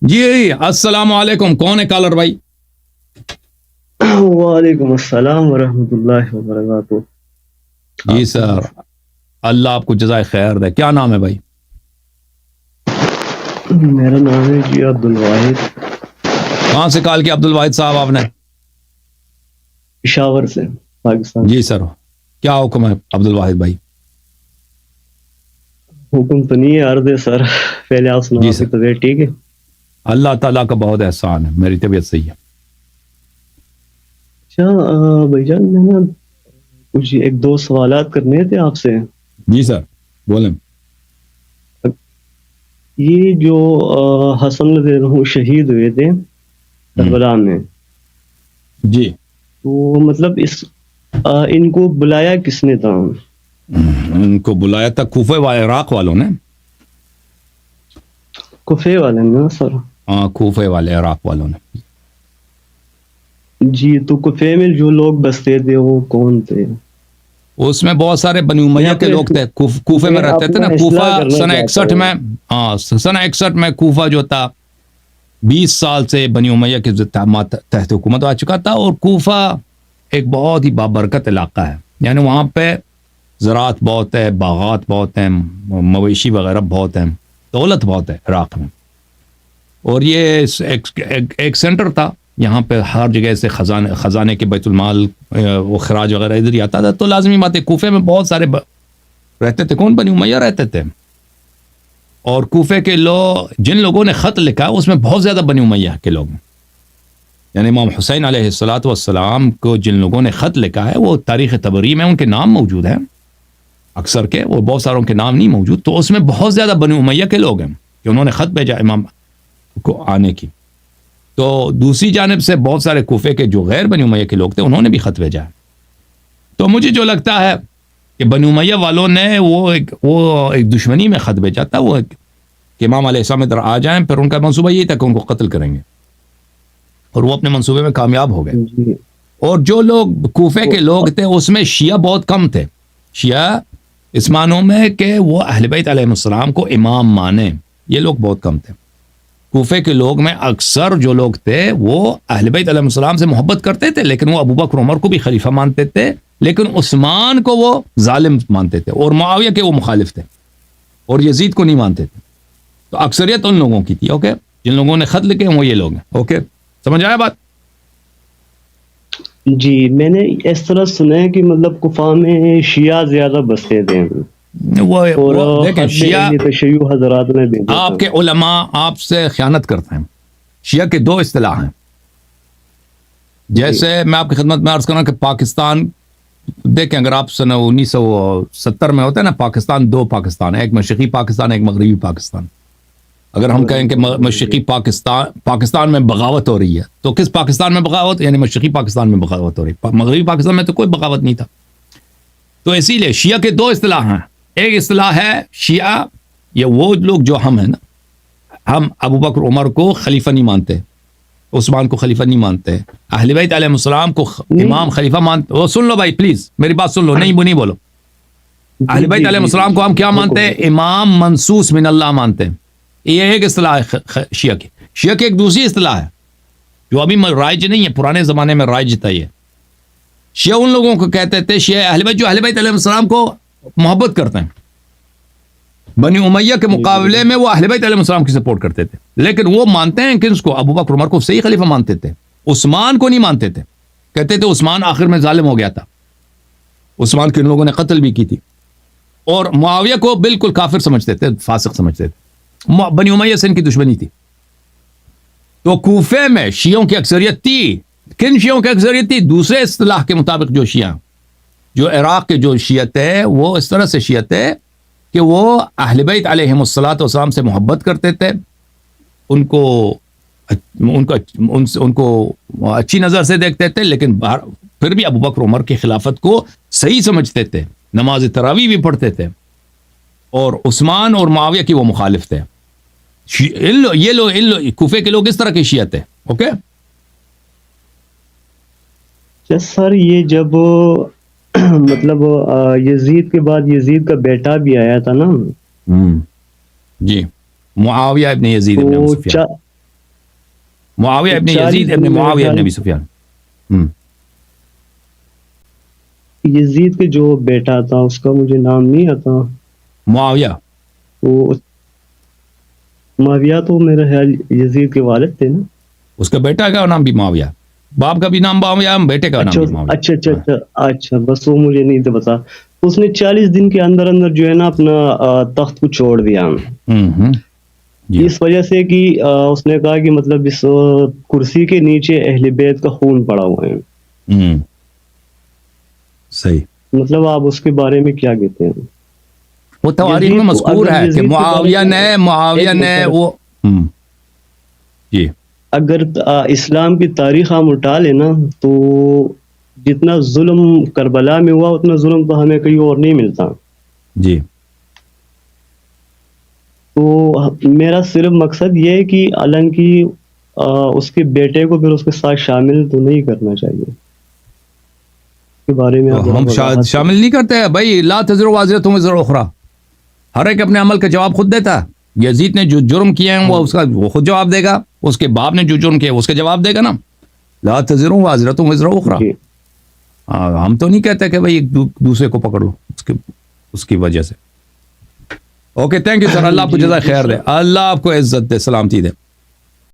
جی السلام علیکم، کون ہے کالر بھائی؟ وعلیکم السلام ورحمۃ اللہ وبرکاتہ۔ جی سر، اللہ آپ کو جزائے خیر دے۔ کیا نام ہے بھائی؟ میرا نام ہے جی عبد الواحد، کہاں سے کال کیا عبد الواحد صاحب آپ نے؟ پشاور سے، پاکستان۔ جی سر، کیا حکم ہے عبد الواحد بھائی؟ حکم تو نہیں ہے، عرض ہے سر۔ پہلے آپ سنا، جی آپ کی سر، طبیعت ٹھیک ہے؟ اللہ تعالیٰ کا بہت احسان ہے، میری طبیعت صحیح ہے۔ اچھا بھائی جان، میں نا کچھ ایک دو سوالات کرنے تھے آپ سے۔ جی سر بولیں۔ یہ جو حسن رضی اللہ عنہ شہید ہوئے تھے کربلا میں، جی، تو مطلب ان کو بلایا کس نے تھا؟ ان کو بلایا تھا کوفہ و عراق والوں نے۔ کوفے والے نا سر؟ ہاں، کوفہ والے عراق والوں نے۔ جی، تو کوفے میں جو لوگ بستے تھے وہ کون تھے؟ اس میں بہت سارے بنی امیہ کے لوگ تھے، کوفے میں رہتے تھے نا۔ کوفہ سن 61 میں، ہاں سن 61 میں کوفہ جو تھا 20 سال سے بنی امیہ کے تحت حکومت آ چکا تھا، اور کوفہ ایک بہت ہی بابرکت علاقہ ہے، یعنی وہاں پہ زراعت بہت ہے، باغات بہت ہیں، مویشی وغیرہ بہت ہیں، دولت بہت ہے عراق میں۔ اور یہ ایک سینٹر تھا، یہاں پہ ہر جگہ سے خزانے کے بیت المال وہ خراج وغیرہ ادھر ہی آتا تھا، تو لازمی بات ہے کوفے میں بہت سارے رہتے تھے۔ کون؟ بنی امیہ رہتے تھے۔ اور کوفے کے جن لوگوں نے خط لکھا اس میں بہت زیادہ بنی امیہ کے لوگ ہیں، یعنی امام حسین علیہ السلام کو جن لوگوں نے خط لکھا ہے وہ تاریخ طبری میں ان کے نام موجود ہیں، اکثر کے، وہ بہت ساروں کے نام نہیں موجود، تو اس میں بہت زیادہ بنی امیہ کے لوگ ہیں کہ انہوں نے خط بھیجا امام کو آنے کی۔ تو دوسری جانب سے بہت سارے کوفے کے جو غیر بنی امیہ کے لوگ تھے انہوں نے بھی خط بھیجا ہے۔ تو مجھے جو لگتا ہے کہ بنی امیہ والوں نے وہ ایک دشمنی میں خط بھیجا تھا، وہ کہ امام علیہ السلام ادھر آ جائیں، پھر ان کا منصوبہ یہی تھا کہ ان کو قتل کریں گے، اور وہ اپنے منصوبے میں کامیاب ہو گئے۔ اور جو لوگ کوفے کے لوگ تھے اس میں شیعہ بہت کم تھے، شیعہ اس معنوں میں کہ وہ اہل بیت علیہ السلام کو امام مانیں، یہ لوگ بہت کم تھے۔ کوفے کے لوگ میں اکثر جو لوگ تھے وہ اہل بیت علیہ السلام سے محبت کرتے تھے، لیکن وہ ابو بکر عمر کو بھی خلیفہ مانتے تھے، لیکن عثمان کو وہ ظالم مانتے تھے، اور معاویہ کے وہ مخالف تھے، اور یزید کو نہیں مانتے تھے۔ تو اکثریت ان لوگوں کی تھی، اوکے، جن لوگوں نے خط لکھے وہ یہ لوگ ہیں، اوکے، سمجھ آیا بات؟ جی، میں نے اس طرح سنا ہے کہ مطلب کوفہ میں شیعہ زیادہ بستے تھے، وہ دیکھیں، خط بھی شیعہ اہل تشیع حضرات نے بھیجا آپ تھا۔ کے علماء آپ سے خیانت کرتے ہیں۔ شیعہ کے دو اصطلاح ہیں، جیسے میں آپ کی خدمت میں عرض کروں کہ پاکستان دیکھیں، اگر آپ سن 1970 میں ہوتا ہے نا، پاکستان دو پاکستان ہے، ایک مشرقی پاکستان، ایک مغربی پاکستان۔ اگر ہم کہیں کہ مشرقی پاکستان میں بغاوت ہو رہی ہے، تو کس پاکستان میں بغاوت؟ یعنی مشرقی پاکستان میں بغاوت ہو رہی ہے، مغربی پاکستان میں تو کوئی بغاوت نہیں تھا۔ تو اسی لیے شیعہ کے دو اصطلاح ہیں، ایک اصطلاح ہے شیعہ، یہ وہ لوگ جو ہم ہیں نا، ہم ابو بکر عمر کو خلیفہ نہیں مانتے، عثمان کو خلیفہ نہیں مانتے، اہل بیت علیہ السلام کو امام خلیفہ مانتے۔ وہ سن لو بھائی پلیز، میری بات سن لو، نہیں بولو۔ اہل بیت علیہ السلام کو ہم کیا مانتے ہیں؟ امام منصوص من اللہ مانتے ہیں۔ یہ ایک اصطلاح ہے شیعہ کی۔ شیعہ کی ایک دوسری اصطلاح ہے جو ابھی رائج نہیں ہے، پرانے زمانے میں رائج تھا۔ یہ شیعہ ان لوگوں کو کہتے تھے شیعہ اہل بیت، جو اہل بیت علیہ السلام کو محبت کرتے ہیں۔ بنی امیہ کے مقابلے میں وہ اہل بیت علیہ السلام کی سپورٹ کرتے تھے، لیکن وہ مانتے ہیں کہ اس کو ابو بکر عمر کو صحیح خلیفہ مانتے تھے، عثمان کو نہیں مانتے تھے، کہتے تھے عثمان آخر میں ظالم ہو گیا تھا، عثمان کے ان لوگوں نے قتل بھی کی تھی، اور معاویہ کو بالکل کافر سمجھتے تھے، فاسق سمجھتے تھے۔ بنی امیہ سے ان کی دشمنی تھی۔ تو کوفے میں شیعوں کی اکثریت تھی۔ کن شیعوں کی اکثریت تھی؟ دوسرے اصطلاح کے مطابق جو شیعہ، جو عراق کے جو شیعت ہے، وہ اس طرح سے شیعت ہے کہ وہ اہل بیت علیہم السلام سے محبت کرتے تھے، ان کو اچھی نظر سے دیکھتے تھے، لیکن پھر بھی ابو بکر عمر کی خلافت کو صحیح سمجھتے تھے، نماز تراویح بھی پڑھتے تھے، اور عثمان اور معاویہ کی وہ مخالف تھے۔ یہ لوگ کوفے کے لوگ اس طرح کے شیعہ تھے، اوکے؟ سر یہ جب مطلب یزید کے بعد یزید کا بیٹا بھی آیا تھا نا، جی، معاویہ ابن یزید ابن ابی سفیان۔ معاویہ ابن 40 یزید ابن دن میرے معاویہ ابن خیال- ابی سفیان. یزید کے جو بیٹا تھا اس کا مجھے نام نہیں آتا. معاویہ وہ معاویہ تو میرا خیال یزید کے والد تھے نا. اس کا بیٹا کا نام بھی معاویہ, باپ کا بھی نام معاویہ, بیٹے کا نام بھی معاویہ. اچھا بس وہ مجھے نہیں تھا پتا. اس نے 40 دن کے اندر اندر جو ہے نا اپنا تخت کو چھوڑ دیا, جی. اس وجہ سے کہ اس نے کہا کہ مطلب اس کرسی کے نیچے اہل بیت کا خون پڑا ہوا ہے. صحیح. مطلب آپ اس کے بارے میں کیا کہتے ہیں؟ وہ تواریخ میں مذکور ہے کہ معاویہ نے وہ جی اگر اسلام کی تاریخ ہم اٹھا لینا تو جتنا ظلم کربلا میں ہوا اتنا ظلم تو ہمیں کہیں اور نہیں ملتا. جی. تو میرا صرف مقصد یہ ہے کہ علن کی اس کے بیٹے کو پھر اس کے ساتھ شامل تو نہیں کرنا چاہیے. کے بارے میں ہم شامل نہیں کرتے ہیں بھائی. لا تزر وازرۃ وزر اخری, ہر ایک اپنے عمل کا جواب خود دیتا ہے. یزید نے جو جرم کیا ہے وہ خود جواب دے گا, اس کے باپ نے جو جرم کیا اس کے جواب دے گا نا. لا تزر وازرۃ وزر اخری. ہم تو نہیں کہتے کہ بھائی ایک دوسرے کو پکڑ لو اس کی وجہ سے. اوکے, تھینک یو سر, اللہ آپ کو جزائے خیر دے, اللہ آپ کو عزت دے, سلامتی دے.